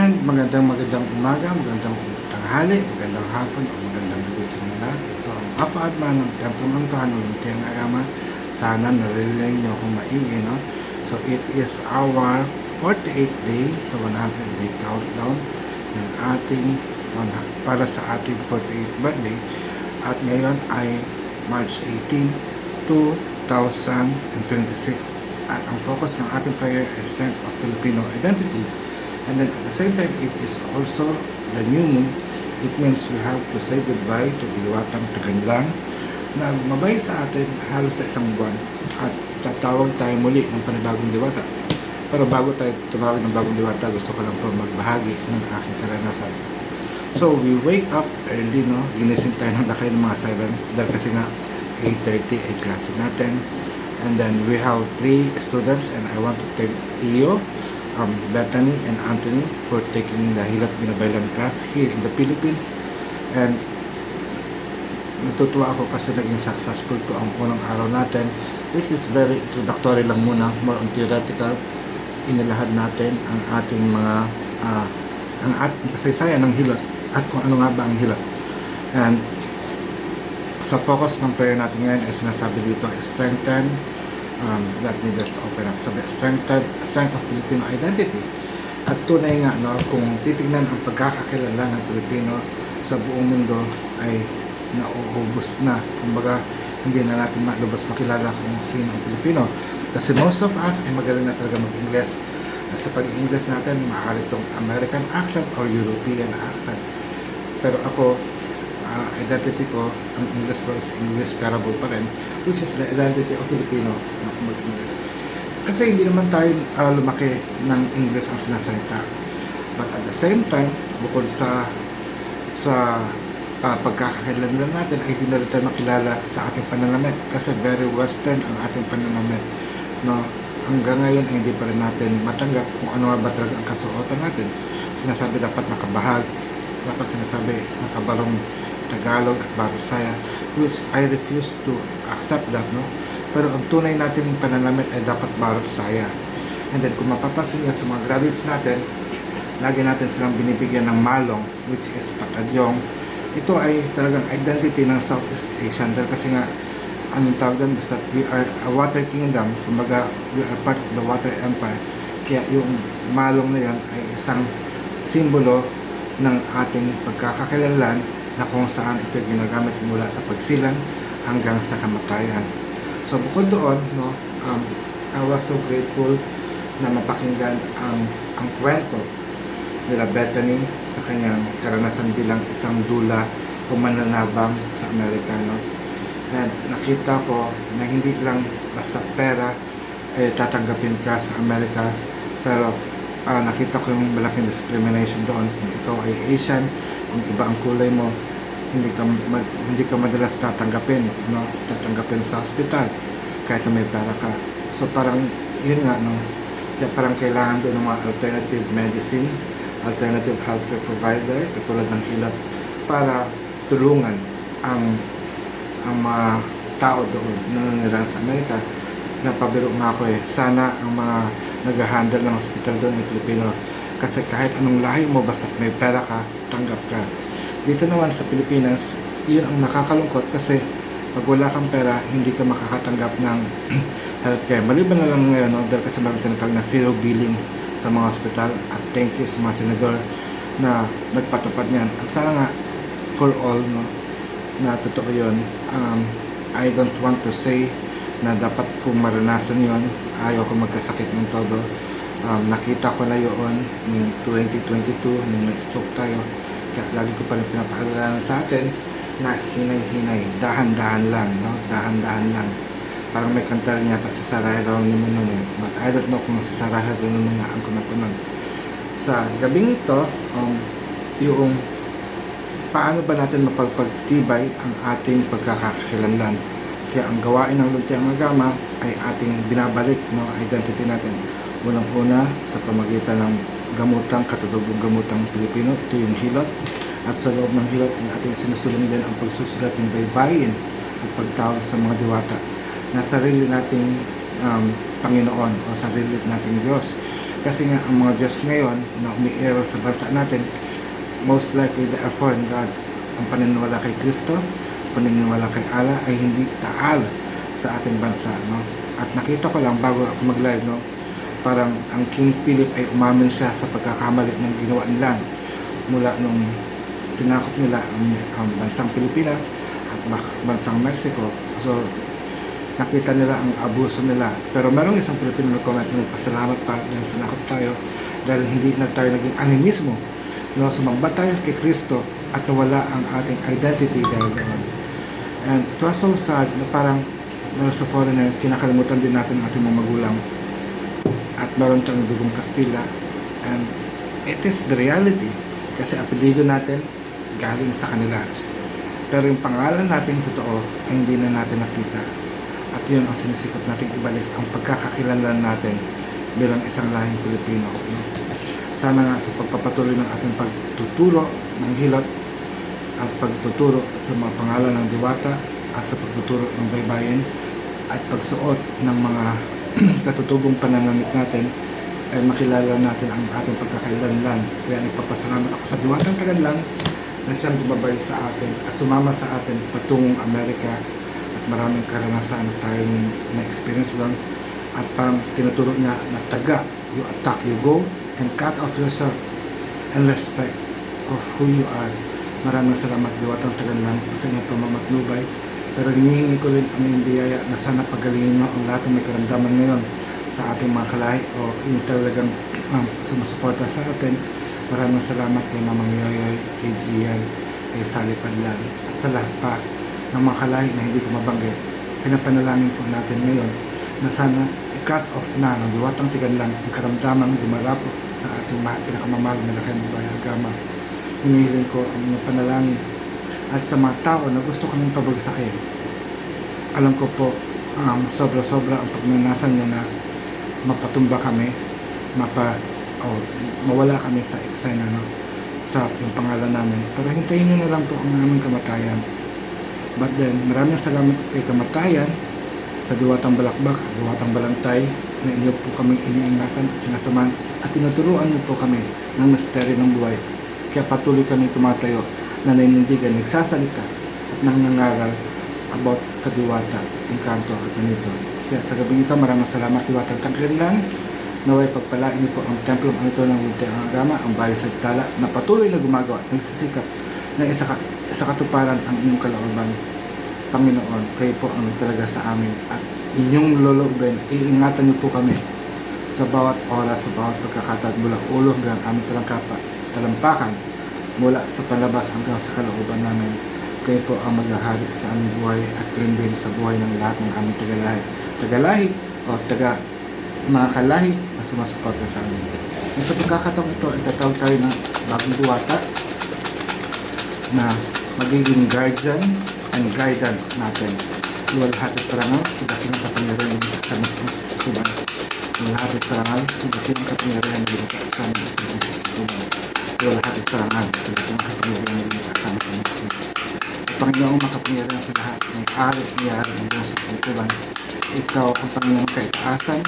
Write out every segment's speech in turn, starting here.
And magandang umaga, magandang tanghali, magandang hapon, o magandang gabi sa mga lahat. Ito ang Apa-Adman ng Templong Angkahan ng Luntiang Agama. Sana naririnig niyo akong maigi, no? So it is our 48th day sa 100-day countdown ng ating para sa ating 48th birthday. At ngayon ay March 18, 2026. At ang focus ng ating prayer is strength of Filipino identity. And then at the same time, it is also the new moon. It means we have to say goodbye to Diwatang Taganlang na gumabay sa atin halos sa isang buwan. At tatawag tayo muli ng panibagong diwata. Pero bago tayo tumawag ng bagong diwata, gusto ko lang po magbahagi ng aking karanasan. So we wake up early, no? Ginising tayo ng lakay ng mga 7 dahil kasi nga 8:30 ay klase natin. And then we have 3 students and I want to thank Iyo, Bethany and Anthony for taking the Hilat Binabaylan class here in the Philippines. And natutuwa ako kasi naging successful po ang unang araw natin, which is very introductory lang muna, more on theoretical. Inilahad natin ang ating mga ang ating kasaysayan ng Hilat at kung ano nga ba ang Hilat. And sa focus ng prayer natin ngayon ay sinasabi dito strengthen, let me just open up, sabi strength of Filipino identity. At tunay nga, no, kung titignan ang pagkakakilala ng Pilipino sa buong mundo ay nauubos na. Kumbaga hindi na natin malubos makilala kung sino ang Pilipino kasi most of us ay magaling na talaga mag-Ingles. At sa pag-Ingles natin maaari itong American accent or European accent, pero ako identity ko, ang English ko is English Carabao pa rin, which is the identity of Filipino na mag-English. Kasi hindi naman tayo lumaki ng English ang sinasalita. But at the same time, bukod sa pagkakakilanlan natin, ay di na rin tayo makilala sa ating pananamit kasi very western ang ating pananamit. No? Hanggang ngayon ay hindi pa rin natin matanggap kung ano ba talaga ang kasuotan natin. Sinasabi dapat nakabahag, dapat sinasabi nakabarong Tagalog at Barusaya, which I refuse to accept that, no? Pero ang tunay nating pananamit ay dapat Barusaya. And then kung mapapansin nyo sa mga graduates natin, lagi natin silang binibigyan ng malong, which is patadyong. Ito ay talagang identity ng Southeast Asian dahil kasi nga anong tawag doon, basta we are a water kingdom, kumbaga we are part of the water empire, kaya yung malong na yun ay isang simbolo ng ating pagkakakilanlan na kung saan ito ginagamit mula sa pagsilang hanggang sa kamatayan. So bukod doon, no, I was so grateful na mapakinggan ang kwento nila Bethany sa kanyang karanasan bilang isang dula o mananabang sa Amerika, no? And nakita ko na hindi lang basta pera tatanggapin ka sa Amerika, pero nakita ko yung malaking discrimination doon. Kung ikaw ay Asian, kung iba ang kulay mo, hindi ka madalas tatanggapin, no? Tatanggapin sa hospital kahit na may pera ka. So parang yun nga, no? Kaya parang kailangan doon ng mga alternative medicine, alternative healthcare provider katulad ng Hilat para tulungan ang mga tao doon na nanirahan sa Amerika. Napabiro nga ako sana ang mga nag-handle ng hospital doon ay Pilipino kasi kahit anong lahi mo basta may pera ka, tanggap ka. Dito naman sa Pilipinas, yun ang nakakalungkot kasi pag wala kang pera, hindi ka makakatanggap ng healthcare. Maliban na lang ngayon, no? Dahil kasi meron tinatawag na zero billing sa mga hospital at thank you sa mga senador na nagpatupad niyan. At sana nga, for all, no, na totoo yun. I don't want to say na dapat kong maranasan yun. Ayaw ko magkasakit ng todo. Nakita ko na yun noong 2022, nung na-stroke tayo. Kaya lagi ko pa rin pinapaalala sa atin na hinay-hinay, dahan-dahan lang, no? Dahan-dahan lang. Parang may kanta rin yata sa Sarah Geronimo nun, but I don't know kung sa Sarah Geronimo nga ang kumatunan. Sa gabing ito, yung paano ba natin mapagpagtibay ang ating pagkakakilanlan. Kaya ang gawain ng Luntiang Agama ay ating binabalik, no, identity natin. Unang-una sa pamagitan ng katutubong gamutang Pilipino, ito yung Hilat. At sa loob ng Hilat ay ating sinusulong din ang pagsusulat ng baybayin at pagtawag sa mga diwata na sarili nating Panginoon o sarili nating Diyos. Kasi nga ang mga Diyos ngayon na umiiral sa bansa natin, most likely they are foreign gods. Ang paniniwala kay Kristo, paniniwala kay Allah ay hindi taal sa ating bansa, no? At nakita ko lang bago ako mag-live, no, parang ang King Philip ay umamin siya sa pagkakamali ng ginawa nila mula nung sinakop nila ang bansang Pilipinas at bansang Mexico. So nakita nila ang abuso nila. Pero merong isang Pilipino na comment na nagpasalamat pa dahil sinakop tayo, dahil hindi na tayo naging animismo, no, sumamba tayo kay Kristo at nawala ang ating identity dahil doon. And it was so sad na parang dahil sa foreigner, kinakalimutan din natin ang ating mga magulang at meron tayong dugong Kastila, and it is the reality kasi apelido natin galing sa kanila, pero yung pangalan natin totoo ay hindi na natin nakita, at yun ang sinisikap natin ibalik, ang pagkakakilanlan natin bilang isang lahing Pilipino. Sana nga sa pagpapatuloy ng ating pagtuturo ng hilot at pagtuturo sa mga pangalan ng diwata at sa pagtuturo ng baybayin at pagsuot ng mga katutubong pananamit natin ay makilala natin ang ating pagkakailanlan. Kaya nagpapasalamat ako sa Diwatang Taganlang na siyang gumabay sa atin at sumama sa atin patungong Amerika, at maraming karanasan tayong na-experience doon, at parang tinuturo niya na taga, you attack, you go and cut off yourself and respect of who you are. Maraming salamat Diwatang Taganlang sa inyong pamamatnubay. Pero hinihingi ko rin ang iyong biyaya na sana pagalingin nyo ang lahat ng may karamdaman ngayon sa ating mga kalahi o yung talagang sumasuporta sa atin. Maraming salamat kay Mamang Yoyoy, kay Gian, kay Sally Padlan, at sa lahat pa ng mga kalahi na hindi ko mabanggit. Pinapanalangin po natin ngayon na sana i-cut off na ng Diwatang Taganlang ang karamdamang dumarapo sa ating pinakamamahal na Lakay Bahay Agama. Hinihiling ko ang inyong panalangin. At sa mga tao na gusto kaming pabagsakin, alam ko po sobra-sobra ang pagnanasan niya na mapatumba kami, mawala kami sa eksena, no, sa yung pangalan namin. Pero hintayin niyo na lang po ang aming kamatayan. But then, maraming salamat kay kamatayan sa Diwatang Balakbak at Diwatang Balantay na inyo po kaming iniingatan at sinasamahan at tinuturuan niyo po kami ng misteryo ng buhay. Kaya patuloy kaming tumatayo, naninindigan, nagsasalita at nangangaral about sa Diwata, Engkanto at ganito. Kaya sa gabi ito, maraming salamat Diwatang Taganlang. Naway pagpalain niyo po ang templo ng ito ng Munting Agama, ang bahay sa Tala, na patuloy na gumagawa at nagsisikap na isa katuparan ang inyong kalooban. Panginoon, kayo po ang talaga sa amin at inyong lolobin, iingatan niyo po kami sa bawat oras, sa bawat pagkakataon, mula ulo hanggang aming talampakan, mula sa palabas hanggang sa kalooban namin. Kayo po ang maghahari sa aming buhay at kayo din sa buhay ng lahat ng aming tagalahi o mga kalahi na sumasuporta sa amin. At sa pagkakataong ito, itatawag tayo ng bagong diwata na magiging guardian and guidance natin. Luwalhati parangal sa dakilang kapangyarihan ng kasama sa Panginoon. Luwalhati parangal sa dakilang kapangyarihan ng kasama sa Panginoon. Luwalhati parangal sa dakilang kapangyarihan ng kasama sa Panginoon. Panginoong makapangyarihan sa lahat, may ari-ari ng Diyos sa sangkuban. Ikaw ang Panginoong kaitaasan,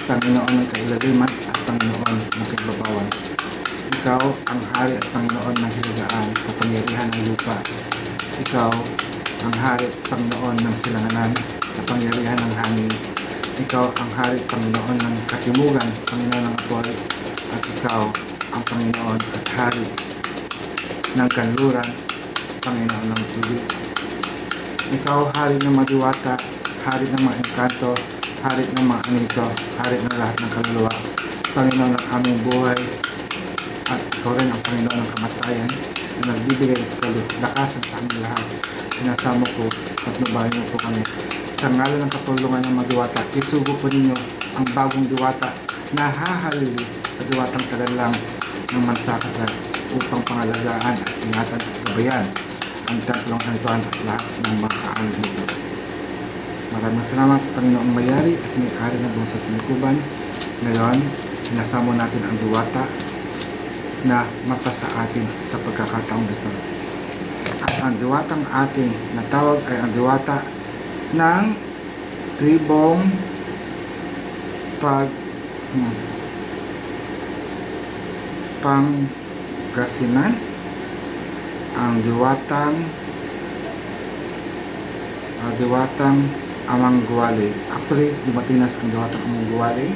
Panginoon ng kailaliman, at Panginoon ng kaibabawan. Ikaw ang hari at Panginoon ng hilagaan, kapangyarihan ng lupa. Ikaw ang hari at Panginoon ng silanganan, kapangyarihan ng hangin. Ikaw ang hari at Panginoon ng katimugan, Panginoon ng apoy. At ikaw ang Panginoon at hari ng kanluran, Panginoon ng tubig. Ikaw hari ng mga diwata, hari ng mga engkanto, hari ng mga anito, hari ng lahat ng kaluluwa, Panginoon ng aming buhay, at ikaw rin ang Panginoon ng kamatayan na nagbibigay ng kalakasan sa aming lahat. Sinasamo ko at nubahin mo po kami. Sa ngalan ng kapulungan ng mga diwata, isugo po ninyo ang bagong diwata na hahalili sa Diwatang Taganlang ng Mansakatan upang pangalagaan at ingatan at gabayan ang templong kanituan at lahat ng mga kaalam nito. Maraming salamat Panginoong Mayari at may-ari ng buong sanlikuban. Ngayon, sinasamo natin ang diwata na mata sa atin sa pagkakataong ito. At ang diwatang ating natawag ay ang diwata ng tribong Pangasinan, ang diwatang Amangguwali. Actually, dumating na ang diwatang Amangguwali.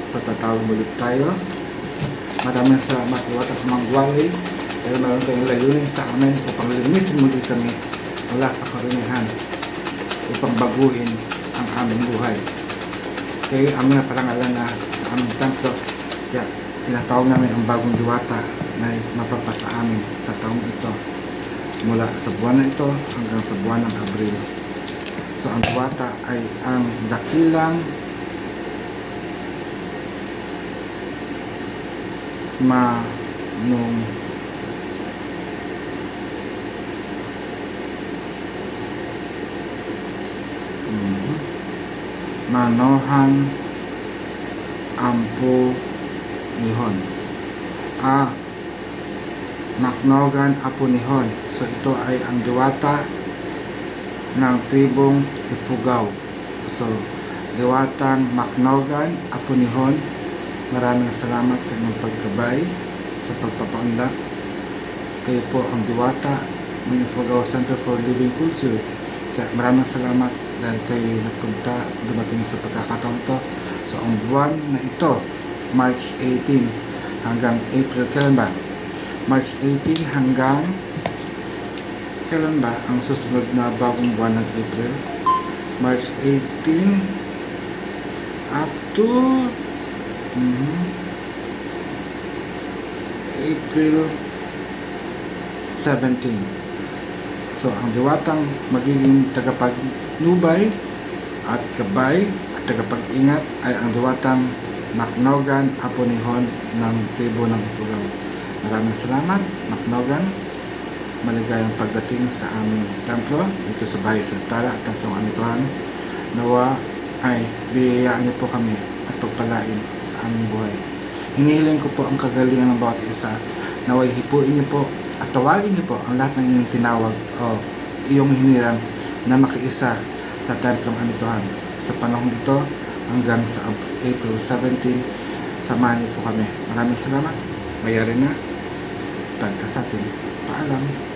So, tatawag ulit tayo. Maraming salamat, diwatang Amangguwali. Pero meron kayong layunin sa amin upang linisin muli kami mula sa karamihan upang baguhin ang aming buhay. Kaya amin na parangalan na sa aming templo. Kaya tinatawag namin ang bagong diwata na mapapasa amin sa taong ito mula sa buwan na ito hanggang sa buwan ng Abril. So ang diwata ay ang dakilang Manohan Ampu Nihon. Macnogan Apunihon. So ito ay ang diwata ng tribong Ifugao. So diwatang Macnogan Apunihon, maraming salamat sa inyong pagkabay sa pagpapaunlak. Kayo po ang diwata ng Ifugao Center for Living Culture. Kaya maraming salamat dahil kayo nagpunta, dumating sa pagkakataon ito. So ang buwan na ito, March 18 hanggang April, kailan ba? March 18 hanggang kailan ba ang susunod na bagong buwan ng April? March 18 up to April 17. So, ang diwatang magiging tagapagnubay at gabay at tagapag-ingat ay ang diwatang Macnogan Apunihon ng tribo ng Ifugao. Maraming salamat, Macnogan. Maligayang pagdating sa aming templo dito sa Bahay Santara, Templong Amituhan. Nawa ay biyayaan niyo po kami at pagpalain sa aming buhay. Hinihiling ko po ang kagalingan ng bawat isa. Naway hipuin niyo po at tawagin niyo po ang lahat ng inyong tinawag o iyong hinirang na makiisa sa Templong Amituhan. Sa panahon ito hanggang sa April 17, samahan niyo po kami. Maraming salamat. Mayari na. Pagkasatin. Paalam.